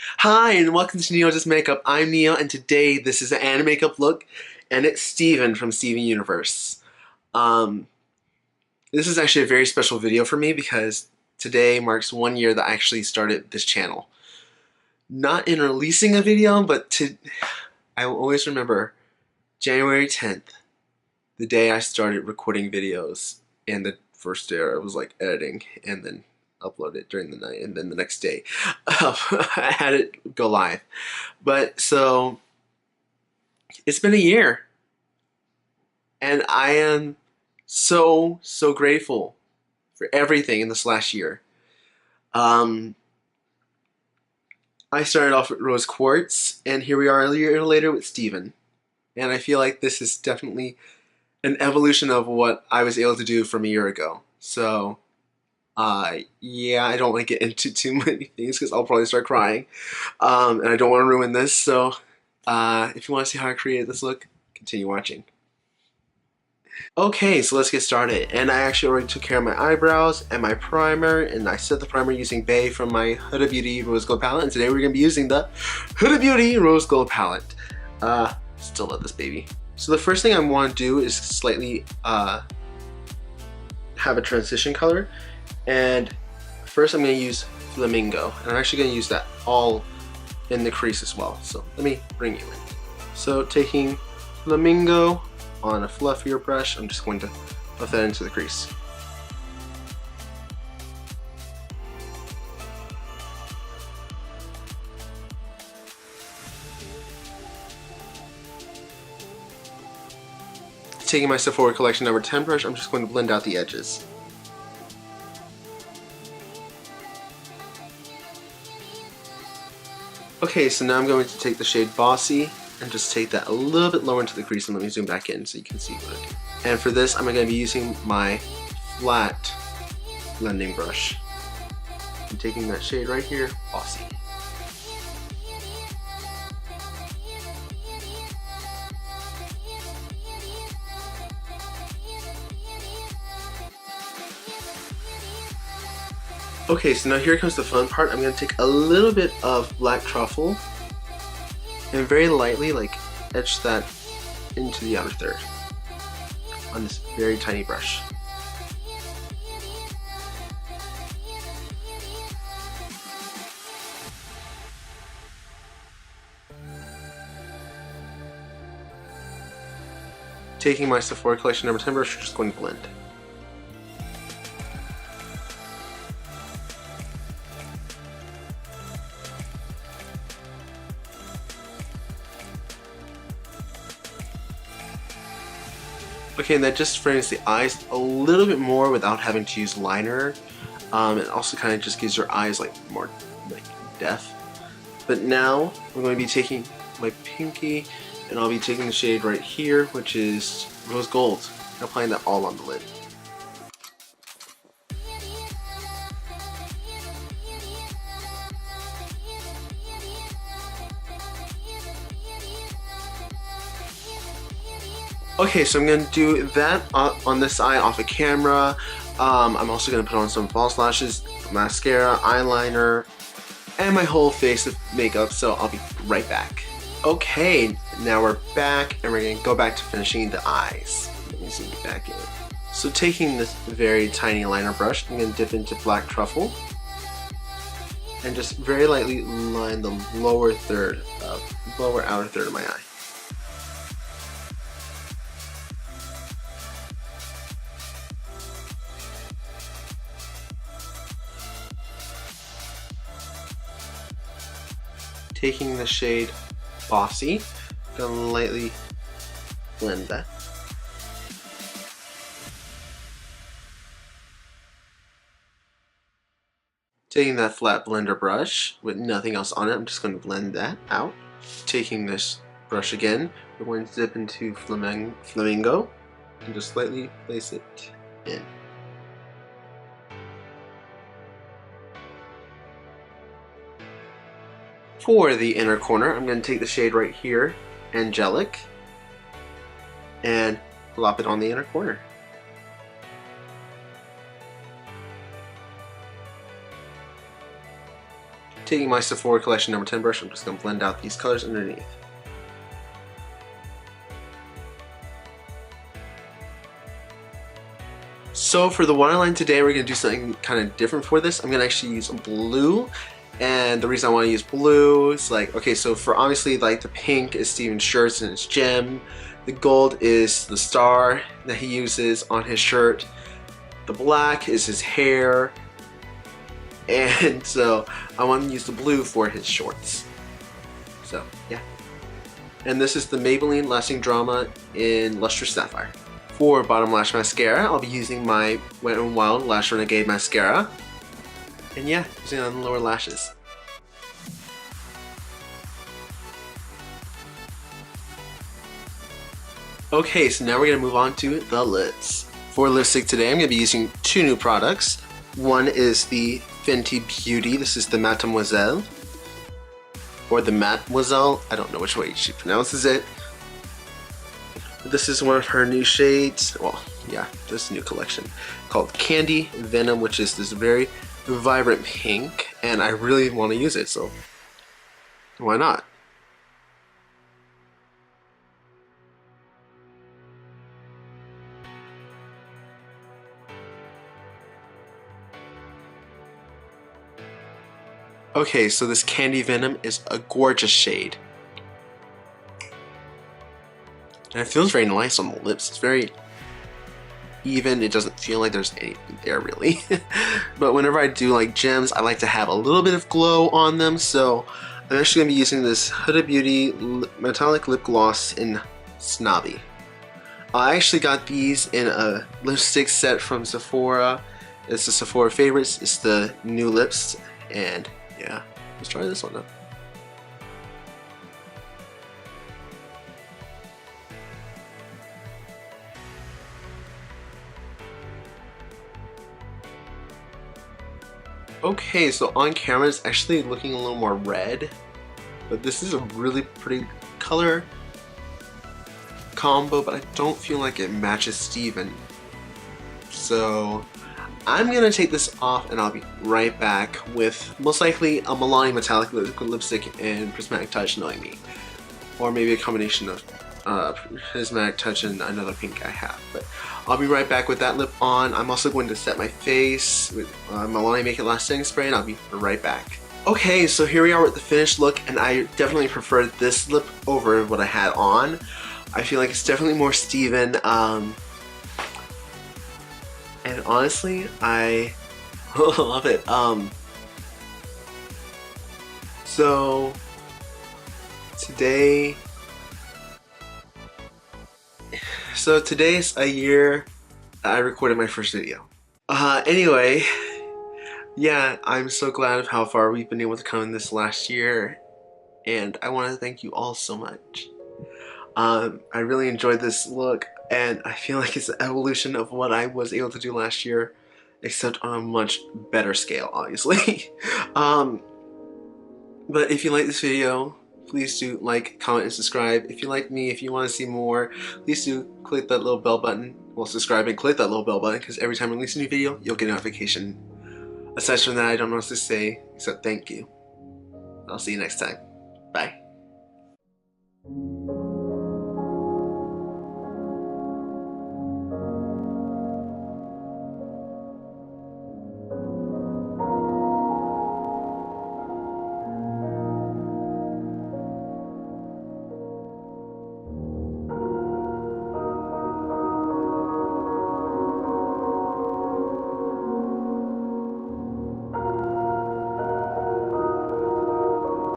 Hi, and welcome to Neo Just Makeup. I'm Neo, and today this is an anime makeup look, and it's Steven from Steven Universe. Um, this is actually a very special video for me because today marks 1 year that I actually started this channel. Not in releasing a video, but I will always remember January 10th, the day I started recording videos, and the first day I was like editing, and then upload it during the night, and then the next day I had it go live. But so it's been a year, and I am so grateful for everything in this last year. Um, I started off with Rose Quartz, and here we are a year later with Steven. And I feel like this is definitely an evolution of what I was able to do from a year ago. So, yeah, I don't want to get into too many things because I'll probably start crying. And I don't want to ruin this. So, if you want to see how I created this look, continue watching. Okay, so let's get started. And I actually already took care of my eyebrows and my primer, and I set the primer using Bay from my Huda Beauty Rose Gold palette, and today we're going to be using the Huda Beauty Rose Gold palette. Still love this baby. So the first thing I want to do is slightly have a transition color, and first I'm going to use Flamingo, and I'm actually going to use that all in the crease as well. So let me bring you in. So taking Flamingo on a fluffier brush, I'm just going to buff that into the crease. Taking my Sephora Collection number 10 brush, I'm just going to blend out the edges. Okay, so now I'm going to take the shade Bossy and just take that a little bit lower into the crease, and let me zoom back in so you can see what I do. And for this, I'm going to be using my flat blending brush. I'm taking that shade right here, Bossy. Okay, so now here comes the fun part. I'm going to take a little bit of black truffle and very lightly etch that into the outer third on this very tiny brush. Taking my Sephora Collection number 10 brush, we're just going to blend. Okay, and that just frames the eyes a little bit more without having to use liner. It also kind of just gives your eyes more depth. But now I'm going to be taking my pinky, and I'll be taking the shade right here, which is Rose Gold, and applying that all on the lid. Okay, so I'm going to do that on this eye off of camera. I'm also going to put on some false lashes, mascara, eyeliner, and my whole face of makeup, so I'll be right back. Okay, now we're back, and we're going to go back to finishing the eyes. Let me zoom back in. So taking this very tiny liner brush, I'm going to dip into black truffle, and just very lightly line the lower outer third of my eye. Taking the shade Bossy, gonna lightly blend that. Taking that flat blender brush with nothing else on it, I'm just going to blend that out. Taking this brush again, we're going to dip into Flamingo and just slightly place it in. For the inner corner, I'm going to take the shade right here, Angelic, and plop it on the inner corner. taking my Sephora Collection number 10 brush, I'm just going to blend out these colors underneath. So for the waterline today, we're going to do something kind of different for this. I'm going to actually use blue. And the reason I want to use blue is like, okay, so for obviously like the pink is Steven's shirts and his gem. The gold is the star that he uses on his shirt. The black is his hair. And so I want to use the blue for his shorts. So yeah. And this is the Maybelline Lasting Drama in Lustrous Sapphire. For bottom lash mascara, I'll be using my Wet n Wild Lash Renegade mascara. And yeah, using it on the lower lashes. Okay, so now we're going to move on to the lips. For lipstick today, I'm going to be using two new products. One is the Fenty Beauty. This is the Mademoiselle. Or the Mademoiselle. I don't know which way she pronounces it. This is one of her new shades. Well, yeah, this new collection called Candy Venom, which is this very vibrant pink. And I really want to use it, so why not? Okay, so this Candy Venom is a gorgeous shade. And it feels very nice on the lips. It's very even. It doesn't feel like there's anything there really. But whenever I do like gems, I like to have a little bit of glow on them. So I'm actually going to be using this Huda Beauty Metallic Lip Gloss in Snobby. I actually got these in a lipstick set from Sephora. It's the Sephora Favorites. It's the new lips. And yeah, let's try this one out. Okay, so on camera it's actually looking a little more red, but this is a really pretty color combo, but I don't feel like it matches Steven. So I'm gonna take this off and I'll be right back with most likely a Milani Metallic Liquid Lipstick and Prismatic Touch, knowing me. Or maybe a combination of Prismatic Touch and another pink I have. But I'll be right back with that lip on. I'm also going to set my face with Milani Make It Last Setting Spray, and I'll be right back. Okay, so here we are with the finished look, and I definitely prefer this lip over what I had on. I feel like it's definitely more Steven. And honestly, I love it. So today's a year that I recorded my first video. Anyway, yeah, I'm so glad of how far we've been able to come in this last year, and I want to thank you all so much. I really enjoyed this look, and I feel like it's an evolution of what I was able to do last year, except on a much better scale, obviously. But if you like this video, please do like, comment, and subscribe. If you like me, if you want to see more, please do click that little bell button. Well, subscribe and click that little bell button, because every time I release a new video, you'll get a notification. Aside from that, I don't know what to say, except thank you. I'll see you next time. Bye.